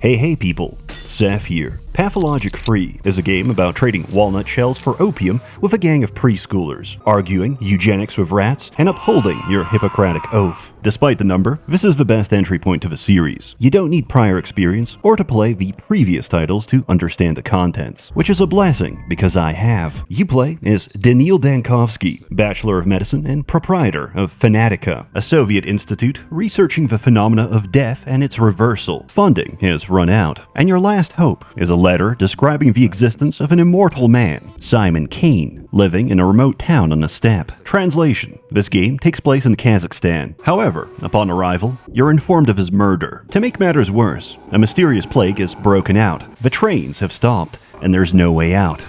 Hey people, Seth here. Pathologic Free is a game about trading walnut shells for opium with a gang of preschoolers, arguing eugenics with rats, and upholding your Hippocratic oath. Despite the number, this is the best entry point to the series. You don't need prior experience or to play the previous titles to understand the contents, which is a blessing because I have. You play as Daniil Dankovsky, Bachelor of Medicine and proprietor of Fanatica, a Soviet institute researching the phenomena of death and its reversal. Funding has run out, and your last hope is a letter describing the existence of an immortal man, Simon Kane, living in a remote town on the steppe. Translation: this game takes place in Kazakhstan. However, upon arrival, you're informed of his murder. To make matters worse, a mysterious plague has broken out, the trains have stopped, and there's no way out.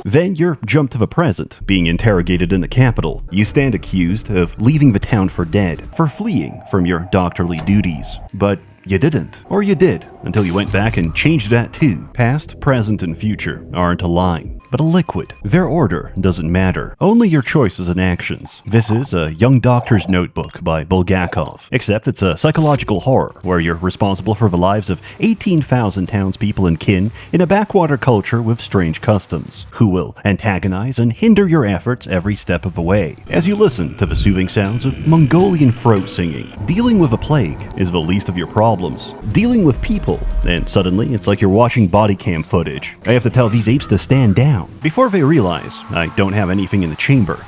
Then you're jumped to the present, being interrogated in the capital. You stand accused of leaving the town for dead, for fleeing from your doctorly duties. But you didn't. Or you did, until you went back and changed that too. Past, present, and future aren't a line, but a liquid. Their order doesn't matter, only your choices and actions. This is A Young Doctor's Notebook by Bulgakov, except it's a psychological horror where you're responsible for the lives of 18,000 townspeople and kin in a backwater culture with strange customs, who will antagonize and hinder your efforts every step of the way. As you listen to the soothing sounds of Mongolian throat singing, dealing with a plague is the least of your problems. Dealing with people, and suddenly it's like you're watching body cam footage. I have to tell these apes to stand down before they realize I don't have anything in the chamber.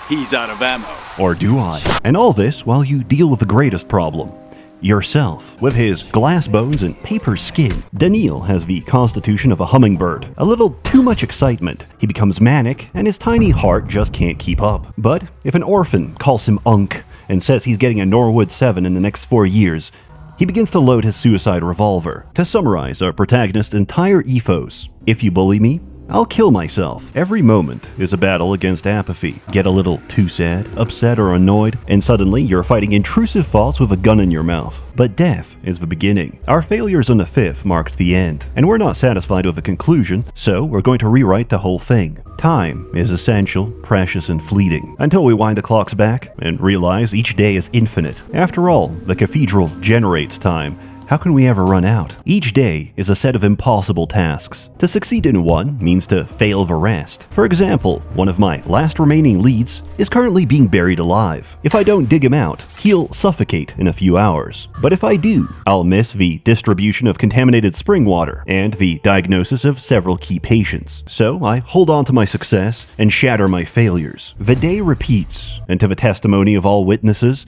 He's out of ammo. Or do I? And all this while you deal with the greatest problem: yourself. With his glass bones and paper skin, Daniil has the constitution of a hummingbird. A little too much excitement, he becomes manic, and his tiny heart just can't keep up. But if an orphan calls him Unk and says he's getting a Norwood 7 in the next 4 years, he begins to load his suicide revolver. To summarize our protagonist's entire ethos: if you bully me, I'll kill myself. Every moment is a battle against apathy. Get a little too sad, upset, or annoyed, and suddenly you're fighting intrusive thoughts with a gun in your mouth. But death is the beginning. Our failures on the 5th marked the end, and we're not satisfied with the conclusion, so we're going to rewrite the whole thing. Time is essential, precious, and fleeting, until we wind the clocks back and realize each day is infinite. After all, the cathedral generates time. How can we ever run out? Each day is a set of impossible tasks. To succeed in one means to fail the rest. For example, one of my last remaining leads is currently being buried alive. If I don't dig him out, he'll suffocate in a few hours. But if I do, I'll miss the distribution of contaminated spring water and the diagnosis of several key patients. So I hold on to my success and shatter my failures. The day repeats, and to the testimony of all witnesses,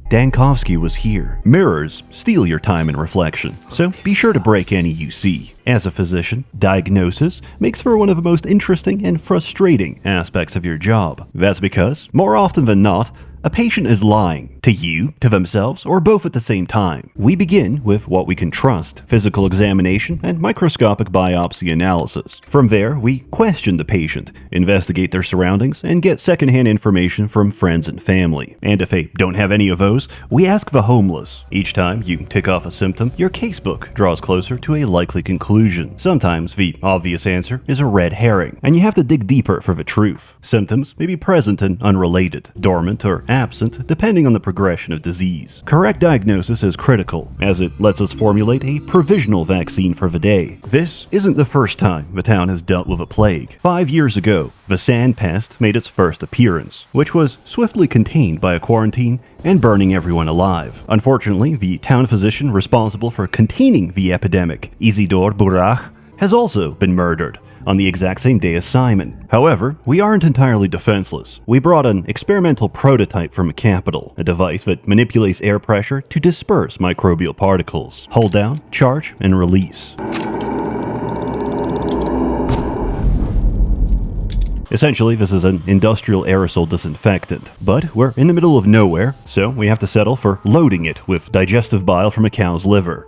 Dankovsky was here. Mirrors steal your time and reflection, so be sure to break any you see. As a physician, diagnosis makes for one of the most interesting and frustrating aspects of your job. That's because, more often than not, a patient is lying to you, to themselves, or both at the same time. We begin with what we can trust: physical examination and microscopic biopsy analysis. From there, we question the patient, investigate their surroundings, and get secondhand information from friends and family. And if they don't have any of those, we ask the homeless. Each time you tick off a symptom, your casebook draws closer to a likely conclusion. Sometimes the obvious answer is a red herring, and you have to dig deeper for the truth. Symptoms may be present and unrelated, dormant or absent, depending on the progression of disease. Correct diagnosis is critical, as it lets us formulate a provisional vaccine for the day. This isn't the first time the town has dealt with a plague. 5 years ago, the sand pest made its first appearance, which was swiftly contained by a quarantine and burning everyone alive. Unfortunately, the town physician responsible for containing the epidemic, Isidor Burach, has also been murdered on the exact same day as Simon. However, we aren't entirely defenseless. We brought an experimental prototype from a capital, a device that manipulates air pressure to disperse microbial particles. Hold down, charge, and release. Essentially, this is an industrial aerosol disinfectant, but we're in the middle of nowhere, so we have to settle for loading it with digestive bile from a cow's liver.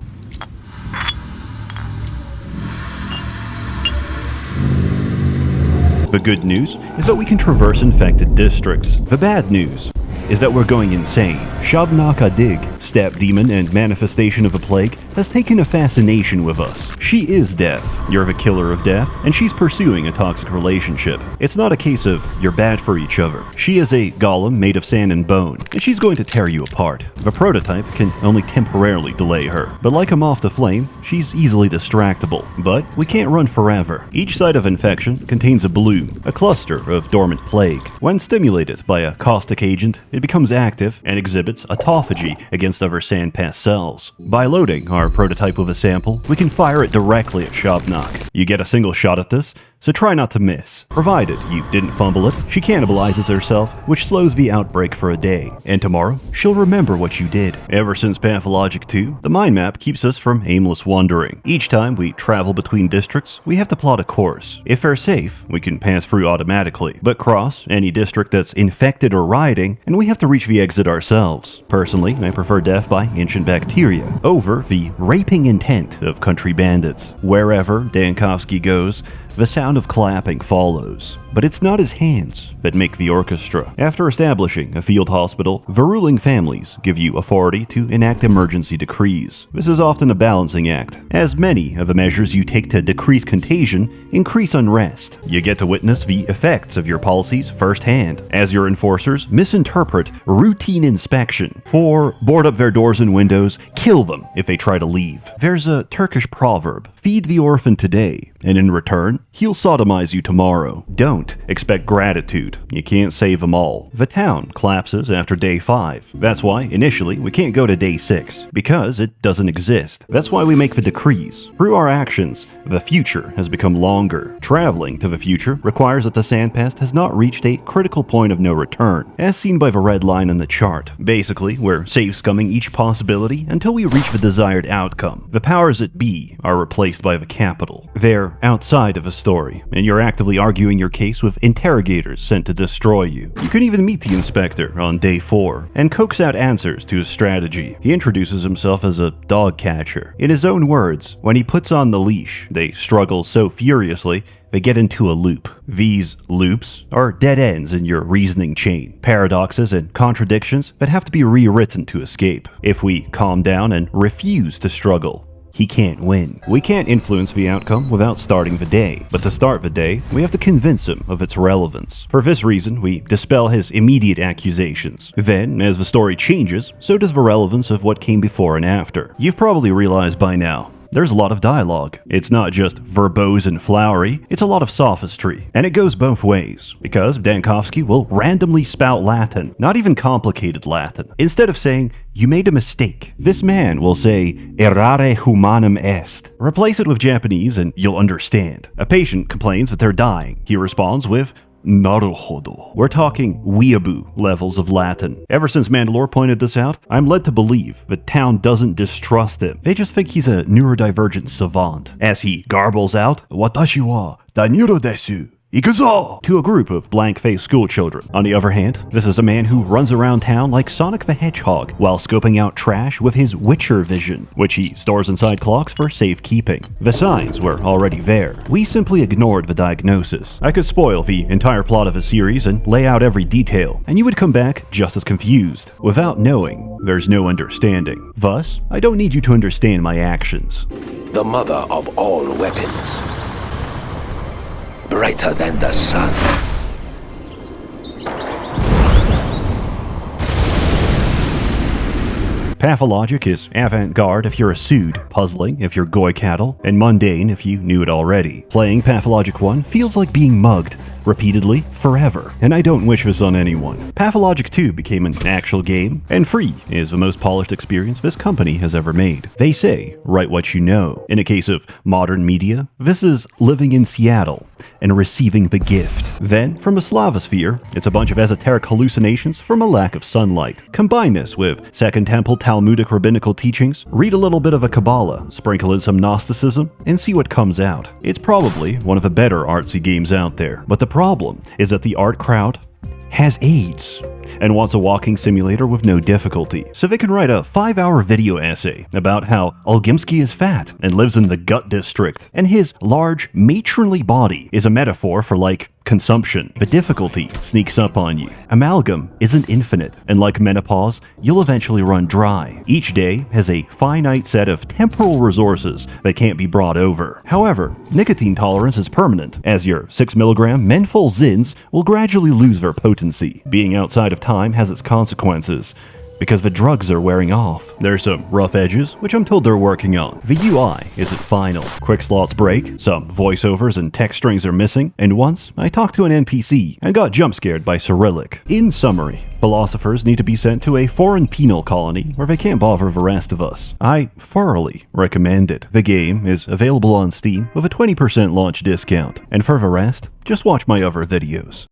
The good news is that we can traverse infected districts. The bad news is that we're going insane. Shabnaka Dig step demon and manifestation of a plague, has taken a fascination with us. She is death. You're the killer of death, and she's pursuing a toxic relationship. It's not a case of you're bad for each other. She is a golem made of sand and bone, and she's going to tear you apart. The prototype can only temporarily delay her, but like a moth to flame, she's easily distractible. But we can't run forever. Each site of infection contains a bloom, a cluster of dormant plague. When stimulated by a caustic agent, it becomes active and exhibits autophagy against other sand pest cells. By loading our prototype with a sample, we can fire it directly at Shopknock. You get a single shot at this, so try not to miss. Provided you didn't fumble it, she cannibalizes herself, which slows the outbreak for a day. And tomorrow, she'll remember what you did. Ever since Pathologic 2, the mind map keeps us from aimless wandering. Each time we travel between districts, we have to plot a course. If they're safe, we can pass through automatically, but cross any district that's infected or rioting, and we have to reach the exit ourselves. Personally, I prefer death by ancient bacteria over the raping intent of country bandits. Wherever Dankovsky goes, the sound of clapping follows. But it's not his hands that make the orchestra. After establishing a field hospital, the ruling families give you authority to enact emergency decrees. This is often a balancing act, as many of the measures you take to decrease contagion increase unrest. You get to witness the effects of your policies firsthand, as your enforcers misinterpret routine inspection. For board up their doors and windows, kill them if they try to leave. There's a Turkish proverb, feed the orphan today, and in return, he'll sodomize you tomorrow. Don't expect gratitude. You can't save them all. The town collapses after day 5. That's why, initially, we can't go to day 6, because it doesn't exist. That's why we make the decrees. Through our actions, the future has become longer. Traveling to the future requires that the sandpest has not reached a critical point of no return, as seen by the red line on the chart. Basically, we're safe-scumming each possibility until we reach the desired outcome. The powers that be are replaced by the capital. They're outside of a story, and you're actively arguing your case with interrogators sent to destroy you. You can even meet the inspector on day 4 and coax out answers to his strategy. He introduces himself as a dog catcher. In his own words, when he puts on the leash, they struggle so furiously they get into a loop. These loops are dead ends in your reasoning chain, paradoxes and contradictions that have to be rewritten to escape. If we calm down and refuse to struggle, he can't win. We can't influence the outcome without starting the day, but to start the day, we have to convince him of its relevance. For this reason, we dispel his immediate accusations. Then, as the story changes, so does the relevance of what came before and after. You've probably realized by now, there's a lot of dialogue. It's not just verbose and flowery, it's a lot of sophistry. And it goes both ways, because Dankovsky will randomly spout Latin, not even complicated Latin. Instead of saying, "You made a mistake," this man will say, "Errare humanum est." Replace it with Japanese and you'll understand. A patient complains that they're dying. He responds with, "Naruhodo." We're talking weeaboo levels of Latin. Ever since Mandalore pointed this out, I'm led to believe the town doesn't distrust him. They just think he's a neurodivergent savant. As he garbles out, "Watashi wa daniro desu. Ikuzo!" to a group of blank-faced schoolchildren. On the other hand, this is a man who runs around town like Sonic the Hedgehog while scoping out trash with his Witcher vision, which he stores inside clocks for safekeeping. The signs were already there. We simply ignored the diagnosis. I could spoil the entire plot of a series and lay out every detail, and you would come back just as confused. Without knowing, there's no understanding. Thus, I don't need you to understand my actions. The mother of all weapons. Brighter than the sun. Pathologic is avant-garde if you're a Sud, puzzling if you're Goy cattle, and mundane if you knew it already. Playing Pathologic 1 feels like being mugged, repeatedly, forever, and I don't wish this on anyone. Pathologic 2 became an actual game, and free is the most polished experience this company has ever made. They say, write what you know. In a case of modern media, this is living in Seattle and receiving the gift. Then, from the Slavosphere, it's a bunch of esoteric hallucinations from a lack of sunlight. Combine this with Second Temple Talmudic rabbinical teachings, read a little bit of a Kabbalah, sprinkle in some Gnosticism, and see what comes out. It's probably one of the better artsy games out there, but the problem is that the art crowd has AIDS. and wants a walking simulator with no difficulty, so they can write a 5-hour video essay about how Olgimsky is fat and lives in the gut district, and his large, matronly body is a metaphor for, like, consumption. The difficulty sneaks up on you. Amalgam isn't infinite, and like menopause, you'll eventually run dry. Each day has a finite set of temporal resources that can't be brought over. However, nicotine tolerance is permanent, as your 6mg menthol Zins will gradually lose their potency. Being outside of time has its consequences, because the drugs are wearing off. There's some rough edges, which I'm told they're working on. The UI isn't final. Quick slots break, some voiceovers and text strings are missing, and once I talked to an NPC and got jump scared by Cyrillic. In summary, philosophers need to be sent to a foreign penal colony where they can't bother the rest of us. I thoroughly recommend it. The game is available on Steam with a 20% launch discount, and for the rest, just watch my other videos.